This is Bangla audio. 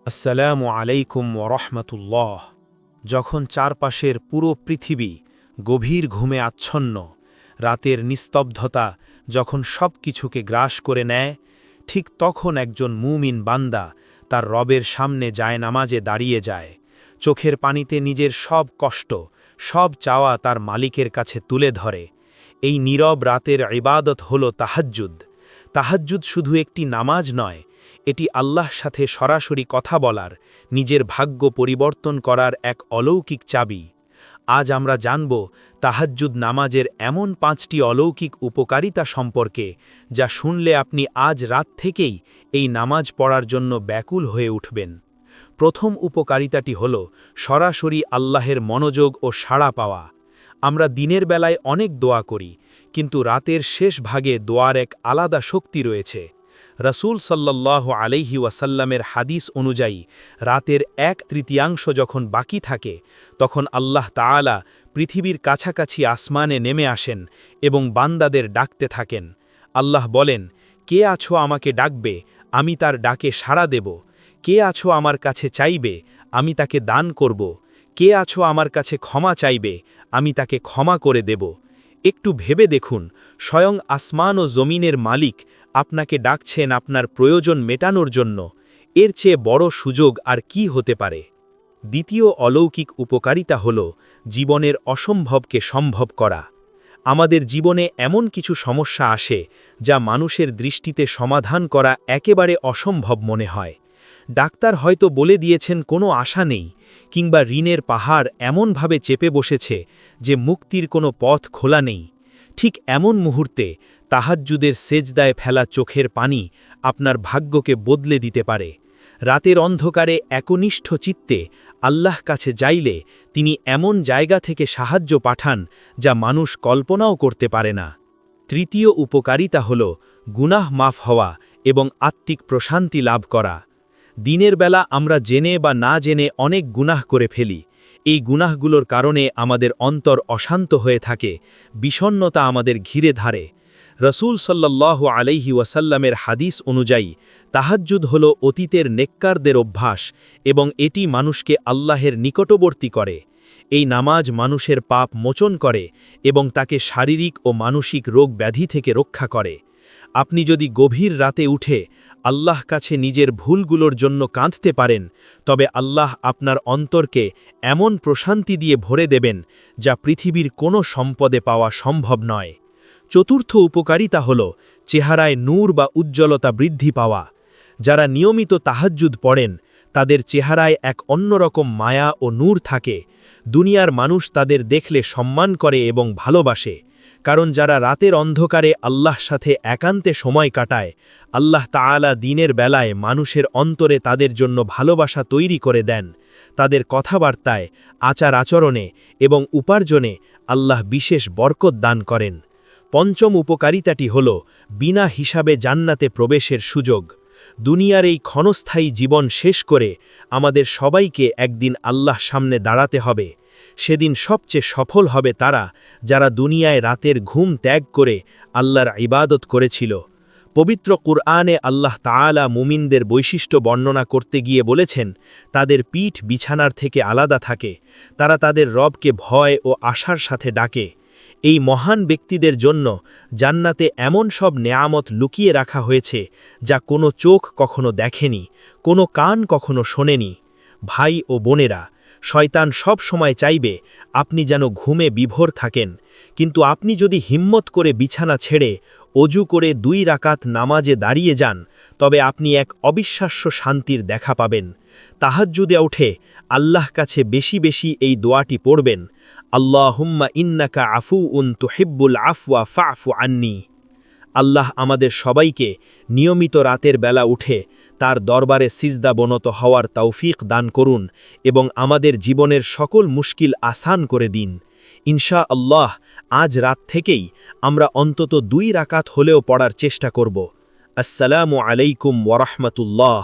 আসসালামু আলাইকুম ওরহমতুল্লাহ। যখন চারপাশের পুরো পৃথিবী গভীর ঘুমে আচ্ছন্ন, রাতের নিস্তব্ধতা যখন সব কিছুকে গ্রাস করে নেয়, ঠিক তখন একজন মুমিন বান্দা তার রবের সামনে জায়নামাজে দাঁড়িয়ে যায়। চোখের পানিতে নিজের সব কষ্ট, সব চাওয়া তার মালিকের কাছে তুলে ধরে। এই নীরব রাতের ইবাদত হল তাহাজ্জুদ। তাহাজ্জুদ শুধু একটি নামাজ নয়, এটি আল্লাহর সাথে সরাসরি কথা বলার, নিজের ভাগ্য পরিবর্তন করার এক অলৌকিক চাবি। আজ আমরা জানব তাহাজ্জুদ নামাজের এমন 5টি অলৌকিক উপকারিতা সম্পর্কে, যা শুনলে আপনি আজ রাত থেকেই এই নামাজ পড়ার জন্য ব্যাকুল হয়ে উঠবেন। প্রথম উপকারিতাটি হল সরাসরি আল্লাহের মনোযোগ ও সাড়া পাওয়া। আমরা দিনের বেলায় অনেক দোয়া করি, কিন্তু রাতের শেষ ভাগে দোয়ার এক আলাদা শক্তি রয়েছে। রাসূল সাল্লাল্লাহু আলাইহি ওয়াসাল্লামের হাদিস অনুযায়ী রাতের 1/3 যখন বাকি থাকে, তখন আল্লাহ তাআলা পৃথিবীর কাছাকাছি আসমানে নেমে আসেন এবং বান্দাদের ডাকতে থাকেন। আল্লাহ বলেন, কে আছো আমাকে ডাকবে, আমি তার ডাকে সাড়া দেব। কে আছো আমার কাছে চাইবে, আমি তাকে দান করব। কে আছো আমার কাছে ক্ষমা চাইবে, আমি তাকে ক্ষমা করে দেব। একটু ভেবে দেখুন, স্বয়ং আসমান ও জমিনের মালিক আপনাকে ডাকছেন আপনার প্রয়োজন মেটানোর জন্য। এর চেয়ে বড় সুযোগ আর কি হতে পারে? দ্বিতীয় অলৌকিক উপকারিতা হল জীবনের অসম্ভবকে সম্ভব করা। আমাদের জীবনে এমন কিছু সমস্যা আসে, যা মানুষের দৃষ্টিতে সমাধান করা একেবারে অসম্ভব মনে হয়। ডাক্তার হয়তো বলে দিয়েছেন কোনো আশা নেই, কিংবা ঋণের পাহাড় এমনভাবে চেপে বসেছে যে মুক্তির কোনো পথ খোলা নেই। ঠিক এমন মুহূর্তে তাহাজ্জুদের সেজদায় ফেলা চোখের পানি আপনার ভাগ্যকে বদলে দিতে পারে। রাতের অন্ধকারে একনিষ্ঠ চিত্তে আল্লাহ কাছে যাইলে তিনি এমন জায়গা থেকে সাহায্য পাঠান, যা মানুষ কল্পনাও করতে পারে না। তৃতীয় উপকারিতা হল গুনাহ মাফ হওয়া এবং আত্মিক প্রশান্তি লাভ করা। দিনের বেলা আমরা জেনে বা না জেনে অনেক গুনাহ করে ফেলি। এই গুনাহগুলোর কারণে আমাদের অন্তর অশান্ত হয়ে থাকে, বিষণ্ণতা আমাদের ঘিরে ধারে। রাসূল সাল্লাল্লাহু আলাইহি ওয়াসাল্লামের হাদিস অনুযায়ী তাহাজ্জুদ হল অতীতের নেককারদের অভ্যাস এবং এটি মানুষকে আল্লাহের নিকটবর্তী করে। এই নামাজ মানুষের পাপ মোচন করে এবং তাকে শারীরিক ও মানসিক রোগ ব্যাধি থেকে রক্ষা করে। আপনি যদি গভীর রাতে উঠে আল্লাহ কাছে নিজের ভুলগুলোর জন্য কাঁদতে পারেন, তবে আল্লাহ আপনার অন্তরকে এমন প্রশান্তি দিয়ে ভরে দেবেন, যা পৃথিবীর কোনো সম্পদে পাওয়া সম্ভব নয়। চতুর্থ উপকারিতা হল চেহারায় নূর বা উজ্জ্বলতা বৃদ্ধি পাওয়া। যারা নিয়মিত তাহাজ্জুদ পড়েন, তাদের চেহারায় এক অন্যরকম মায়া ও নূর থাকে। দুনিয়ার মানুষ তাদের দেখলে সম্মান করে এবং ভালোবাসে, কারণ যারা রাতের অন্ধকারে আল্লাহর সাথে একান্তে সময় কাটায়, আল্লাহ তাআলা দিনের বেলায় মানুষের অন্তরে তাদের জন্য ভালোবাসা তৈরি করে দেন। তাদের কথাবার্তায়, আচার আচরণে এবং উপার্জনে আল্লাহ বিশেষ বরকত দান করেন। পঞ্চম উপকারিতাটি হল বিনা হিসাবে জান্নাতে প্রবেশের সুযোগ। দুনিয়ার এই ক্ষণস্থায়ী জীবন শেষ করে আমাদের সবাইকে একদিন আল্লাহ সামনে দাঁড়াতে হবে। সেদিন সবচেয়ে সফল হবে তারা, যারা দুনিয়ায় রাতের ঘুম ত্যাগ করে আল্লাহর ইবাদত করেছিল। পবিত্র কুরআনে আল্লাহ তাআলা মুমিনদের বৈশিষ্ট্য বর্ণনা করতে গিয়ে বলেছেন, তাদের পিঠ বিছানার থেকে আলাদা থাকে, তারা তাদের রবকে ভয় ও আশার সাথে ডাকে। এই মহান ব্যক্তিদের জন্য জান্নাতে এমন সব নেয়ামত লুকিয়ে রাখা হয়েছে, যা কোনো চোখ কখনো দেখেনি, কোনো কান কখনো শোনেনি। ভাই ও বোনেরা, শয়তান সব সময় চাইবে আপনি যেন ঘুমে বিভোর থাকেন, কিন্তু আপনি যদি হিম্মত করে বিছানা ছেড়ে অজু করে 2 রাকাত নামাজে দাঁড়িয়ে যান, তবে আপনি এক অবিশ্বাস্য শান্তির দেখা পাবেন। তাহাজ্জুদে উঠে আল্লাহ কাছে বেশি বেশি এই দোয়াটি পড়বেন, আল্লাহুম্মা ইন্নাকা আফুউন তুহিব্বুল আফওয়া ফাফু আন্নি। আল্লাহ আমাদের সবাইকে নিয়মিত রাতের বেলা উঠে তার দরবারে সিজদা বনত হওয়ার তৌফিক দান করুন এবং আমাদের জীবনের সকল মুশকিল আসান করে দিন। ইনশা আল্লাহ আজ রাত থেকেই আমরা অন্তত 2 রাকাত হলেও পড়ার চেষ্টা করব। আসসালামু আলাইকুম ওয়া রাহমাতুল্লাহ।